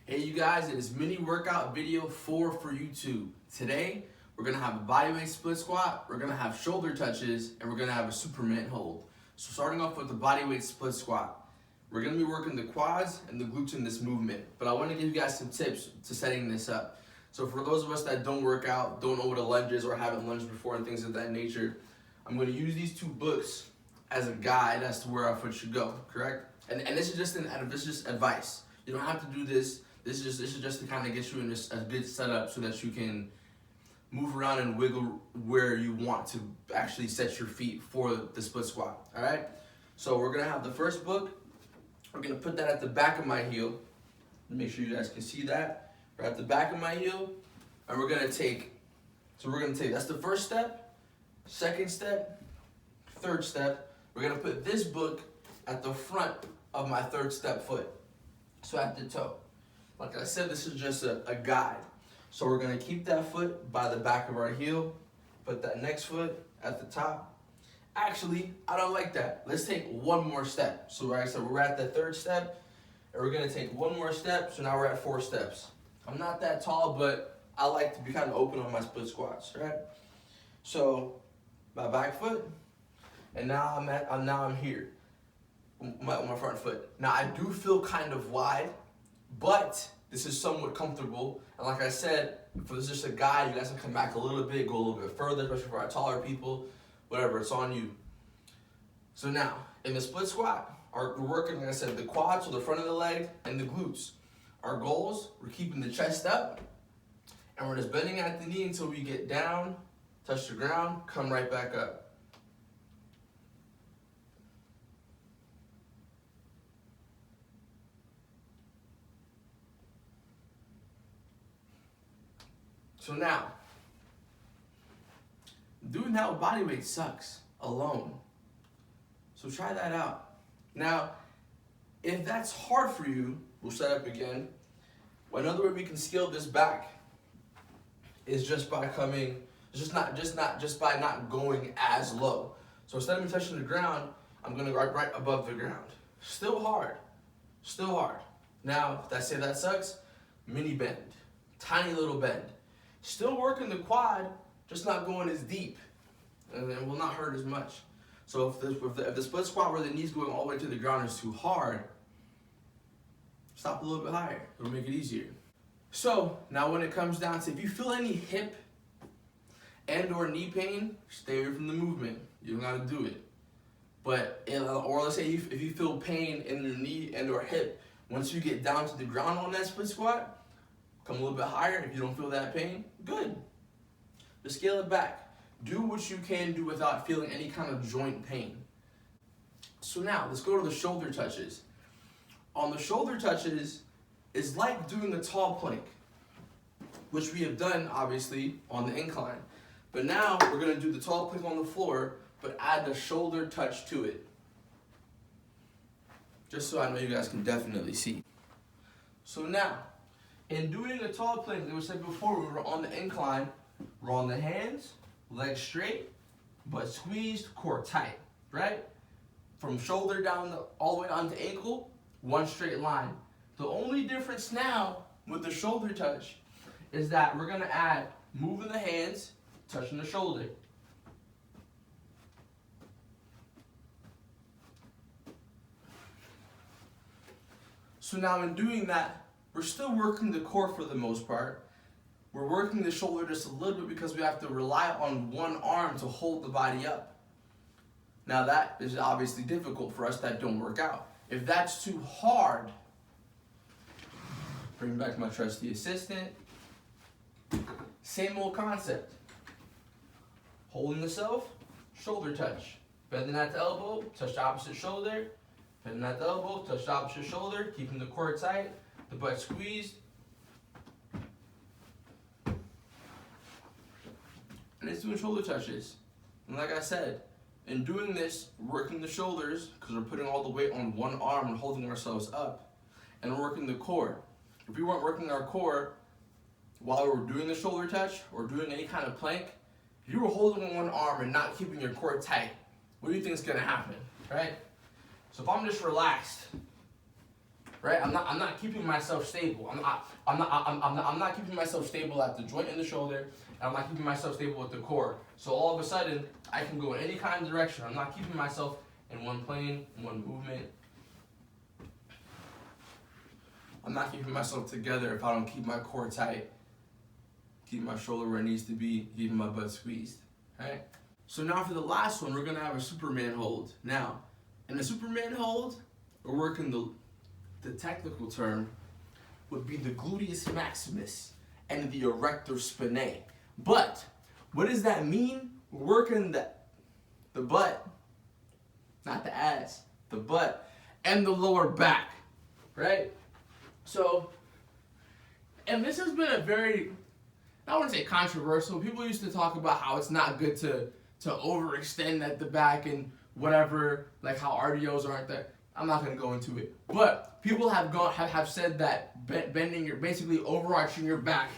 Hey you guys, it is mini workout video 4 for YouTube. Today, we're gonna have a bodyweight split squat, we're gonna have shoulder touches, and we're gonna have a Superman hold. So starting off with the bodyweight split squat, we're gonna be working the quads and the glutes in this movement. But I wanna give you guys some tips to setting this up. So for those of us that don't work out, don't know what a lunge is or haven't lunged before and things of that nature, I'm gonna use these two books as a guide as to where our foot should go, correct? And this is just advice. You don't have to do this. This is just to kind of get you in a good setup so that you can move around and wiggle where you want to actually set your feet for the split squat. All right. So we're gonna have the first book. We're gonna put that at the back of my heel. Make sure you guys can see that. We're at the back of my heel, and we're gonna take. So we're gonna take. That's the first step. Second step. Third step. We're gonna put this book at the front of my third step foot. So at the toe. Like I said, this is just a guide. So we're gonna keep that foot by the back of our heel, put that next foot at the top. Actually, I don't like that. Let's take one more step. So like I said, we're at the third step, and we're gonna take one more step, so now we're at 4 steps. I'm not that tall, but I like to be kind of open on my split squats, right? So, my back foot, and now I'm here, my front foot. Now I do feel kind of wide, but this is somewhat comfortable. And like I said, if this is just a guide, you guys can come back a little bit, go a little bit further, especially for our taller people, whatever, it's on you. So now, in the split squat, we're working, like I said, the quads, so the front of the leg, and the glutes. Our goals, we're keeping the chest up, and we're just bending at the knee until we get down, touch the ground, come right back up. So now, doing that with body weight sucks alone. So try that out. Now, if that's hard for you, we'll set up again. Another way we can scale this back is just by by not going as low. So instead of me touching the ground, I'm gonna go right above the ground. Still hard. Now, if that sucks, mini bend, tiny little bend. Still working the quad, just not going as deep, and it will not hurt as much. So if the split squat where the knee's going all the way to the ground is too hard, stop a little bit higher. It'll make it easier. So now when it comes down to, if you feel any hip and or knee pain, stay away from the movement. You don't gotta do it. But, or let's say if you feel pain in your knee and or hip, once you get down to the ground on that split squat, come a little bit higher. If you don't feel that pain, good. Just scale it back. Do what you can do without feeling any kind of joint pain. So now, let's go to the shoulder touches. On the shoulder touches, it's like doing a tall plank, which we have done, obviously, on the incline. But now, we're gonna do the tall plank on the floor, but add the shoulder touch to it. Just so I know you guys can definitely see. So now, in doing a tall plank, like we said before, we were on the incline, we're on the hands, legs straight, butt squeezed, core tight, right? From shoulder down all the way down to ankle, one straight line. The only difference now with the shoulder touch is that we're gonna add moving the hands, touching the shoulder. So now in doing that, we're still working the core for the most part. We're working the shoulder just a little bit because we have to rely on one arm to hold the body up. Now that is obviously difficult for us that don't work out. If that's too hard, bring back my trusty assistant. Same old concept. Holding the self, shoulder touch. Bending at the elbow, touch the opposite shoulder. Bending at the elbow, touch the opposite shoulder, keeping the core tight. The butt squeezed. And it's doing shoulder touches. And like I said, in doing this, working the shoulders, because we're putting all the weight on one arm and holding ourselves up, and we're working the core. If we weren't working our core while we were doing the shoulder touch or doing any kind of plank, if you were holding on one arm and not keeping your core tight, what do you think is gonna happen, right? So if I'm just relaxed, right? I'm not keeping myself stable. I'm not keeping myself stable at the joint in the shoulder, and I'm not keeping myself stable with the core. So all of a sudden, I can go in any kind of direction. I'm not keeping myself in one plane, in one movement. I'm not keeping myself together if I don't keep my core tight, keep my shoulder where it needs to be, keeping my butt squeezed, right? So now for the last one, we're gonna have a Superman hold. Now, in the Superman hold, we're working the technical term would be the gluteus maximus and the erector spinae. But what does that mean? We're working the butt, not the ass, the butt, and the lower back, right? So, and this has been a very, I wouldn't say controversial. People used to talk about how it's not good to overextend at the back and whatever, like how RDOs aren't there. I'm not gonna go into it, but people have said that bending your, basically overarching your back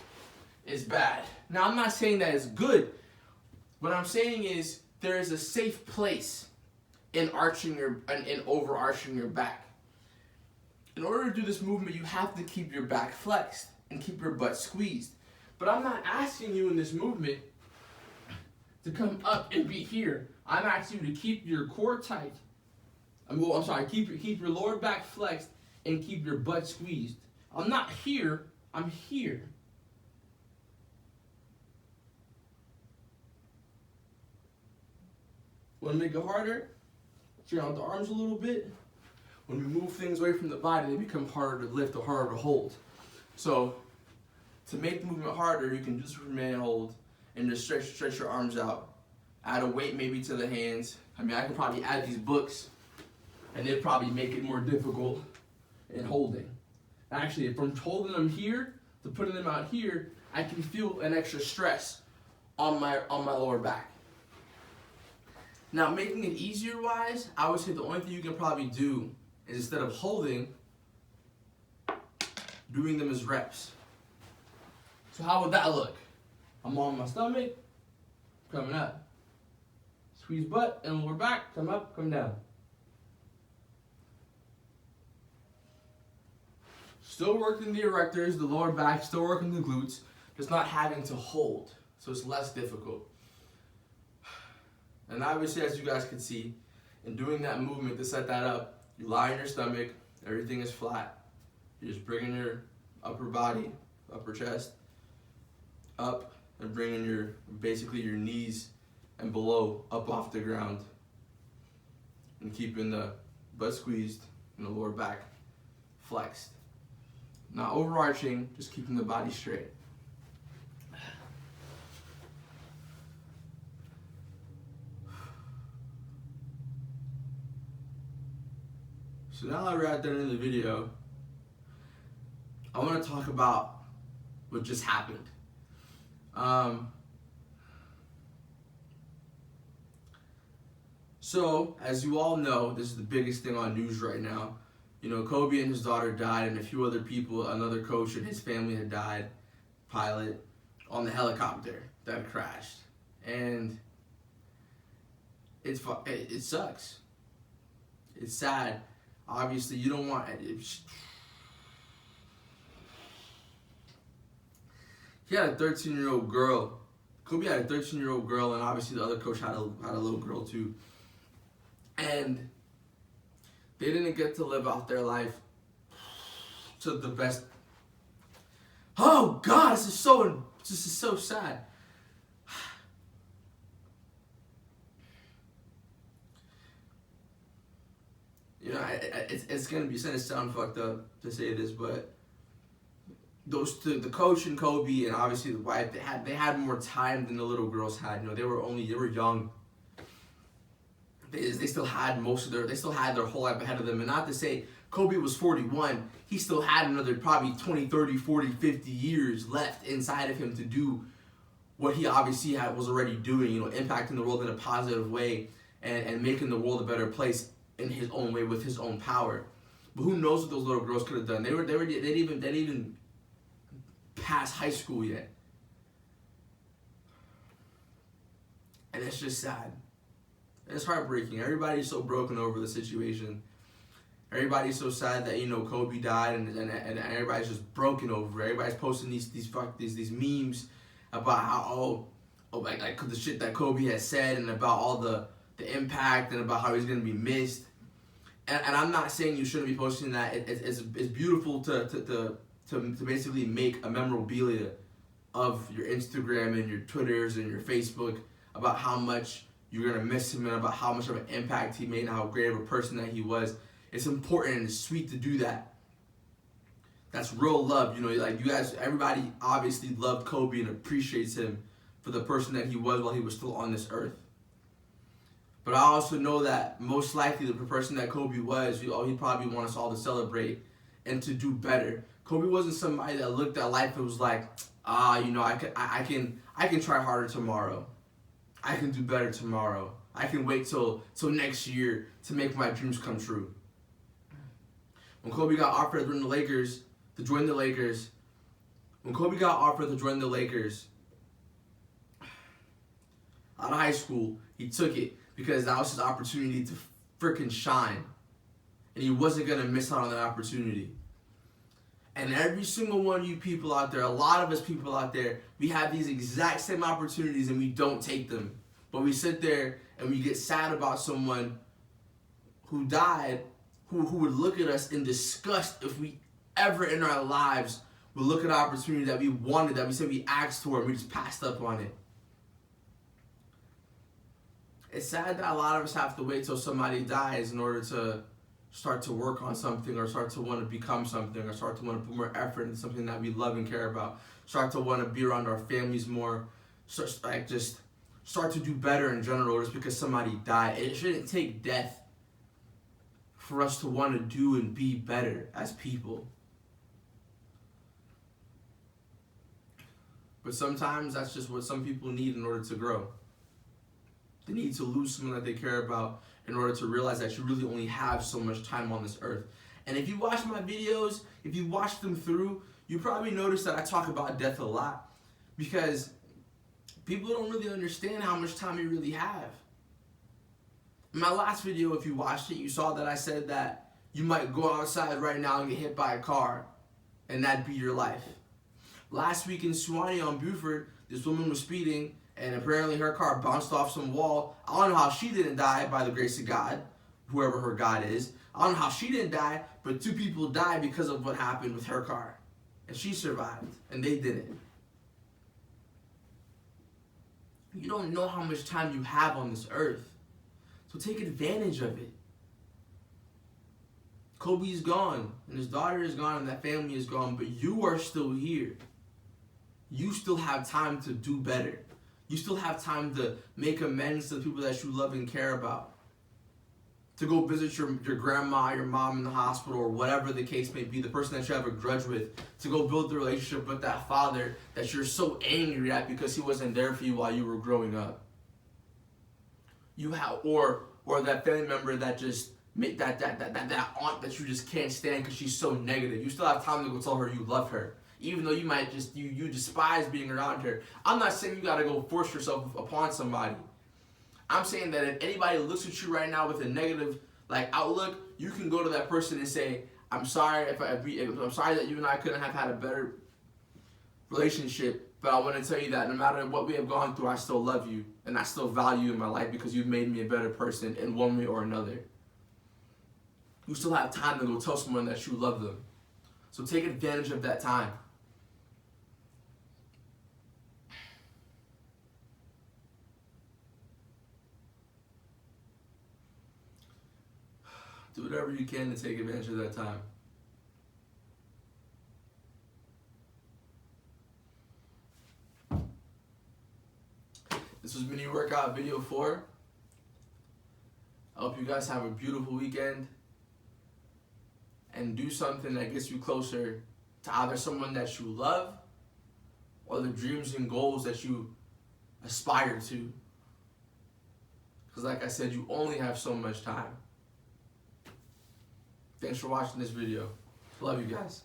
is bad. Now I'm not saying that is good. What I'm saying is there is a safe place in overarching your back. In order to do this movement, you have to keep your back flexed and keep your butt squeezed. But I'm not asking you in this movement to come up and be here. I'm asking you to keep your core tight. Keep your lower back flexed and keep your butt squeezed. I'm not here, I'm here. Want to make it harder? Straighten out the arms a little bit. When we move things away from the body, they become harder to lift or harder to hold. So, to make the movement harder, you can do Superman hold and just stretch your arms out. Add a weight maybe to the hands. I mean, I can probably add these books, and they'd probably make it more difficult in holding. Actually, from holding them here to putting them out here, I can feel an extra stress on my lower back. Now, making it easier wise, I would say the only thing you can probably do is instead of holding, doing them as reps. So how would that look? I'm on my stomach, coming up. Squeeze butt and lower back, come up, come down. Still working the erectors, the lower back, still working the glutes, just not having to hold. So it's less difficult. And obviously, as you guys can see, in doing that movement to set that up, you lie on your stomach, everything is flat. You're just bringing your upper body, upper chest, up, and bringing basically your knees and below up off the ground. And keeping the butt squeezed and the lower back flexed. Not overarching, just keeping the body straight. So now that we're at the end of the video, I want to talk about what just happened. So, as you all know, this is the biggest thing on news right now. You know, Kobe and his daughter died, and a few other people, another coach and his family had died, pilot, on the helicopter that crashed. And it sucks. It's sad. Obviously, you don't want it. He had a 13-year-old girl. Kobe had a 13-year-old girl, and obviously the other coach had a little girl too. And they didn't get to live out their life to the best. Oh God, this is so sad. You know, it's gonna sound fucked up to say this, but the coach and Kobe and obviously the wife, they had more time than the little girls had. You know, they were young. They still had their whole life ahead of them. And not to say Kobe was 41, he still had another probably 20, 30, 40, 50 years left inside of him to do what he obviously was already doing, you know, impacting the world in a positive way and making the world a better place in his own way with his own power. But who knows what those little girls could have done? They didn't even pass high school yet. And it's just sad. It's heartbreaking. Everybody's so broken over the situation. Everybody's so sad that, you know, Kobe died, and everybody's just broken over it. Everybody's posting these memes about how like the shit that Kobe has said, and about all the impact, and about how he's gonna be missed. And I'm not saying you shouldn't be posting that. It's beautiful to basically make a memorabilia of your Instagram and your Twitters and your Facebook about how much you're gonna miss him, and about how much of an impact he made and how great of a person that he was. It's important and it's sweet to do that. That's real love, you know. Like, you guys, everybody obviously loved Kobe and appreciates him for the person that he was while he was still on this earth. But I also know that most likely the person that Kobe was, he'd probably want us all to celebrate and to do better. Kobe wasn't somebody that looked at life and was like, you know, I can try harder tomorrow. I can do better tomorrow. I can wait till next year to make my dreams come true. When Kobe got offered to join the Lakers, when Kobe got offered to join the Lakers out of high school, he took it because that was his opportunity to freaking shine. And he wasn't going to miss out on that opportunity. And every single one of you people out there, a lot of us people out there, we have these exact same opportunities and we don't take them. But we sit there and we get sad about someone who died, who would look at us in disgust if we ever in our lives would look at an opportunity that we wanted, that we said we asked for, and we just passed up on it. It's sad that a lot of us have to wait till somebody dies in order to start to work on something, or start to want to become something, or start to want to put more effort into something that we love and care about, start to want to be around our families more, just start to do better in general just because somebody died. It shouldn't take death for us to want to do and be better as people. But sometimes that's just what some people need in order to grow. They need to lose someone that they care about in order to realize that you really only have so much time on this earth. And if you watch my videos, if you watch them through, you probably notice that I talk about death a lot, because people don't really understand how much time you really have. In my last video, if you watched it, you saw that I said that you might go outside right now and get hit by a car, and that'd be your life. Last week in Suwannee on Buford, this woman was speeding, and apparently her car bounced off some wall. I don't know how she didn't die, by the grace of God, whoever her God is. I don't know how she didn't die, but 2 people died because of what happened with her car. And she survived, and they didn't. You don't know how much time you have on this earth, so take advantage of it. Kobe's gone, and his daughter is gone, and that family is gone, but you are still here. You still have time to do better. You still have time to make amends to the people that you love and care about. To go visit your grandma, your mom in the hospital, or whatever the case may be, the person that you have a grudge with. To go build the relationship with that father that you're so angry at because he wasn't there for you while you were growing up. You have, or that family member that just made that aunt that you just can't stand because she's so negative. You still have time to go tell her you love her, even though you might just you despise being around her. I'm not saying you gotta go force yourself upon somebody. I'm saying that if anybody looks at you right now with a negative outlook, you can go to that person and say, I'm sorry I'm sorry that you and I couldn't have had a better relationship, but I want to tell you that no matter what we have gone through, I still love you, and I still value you in my life because you've made me a better person in one way or another. You still have time to go tell someone that you love them. So take advantage of that time. Do whatever you can to take advantage of that time. This was mini workout video 4. I hope you guys have a beautiful weekend and do something that gets you closer to either someone that you love or the dreams and goals that you aspire to. Because like I said, you only have so much time. Thanks for watching this video. Love you guys.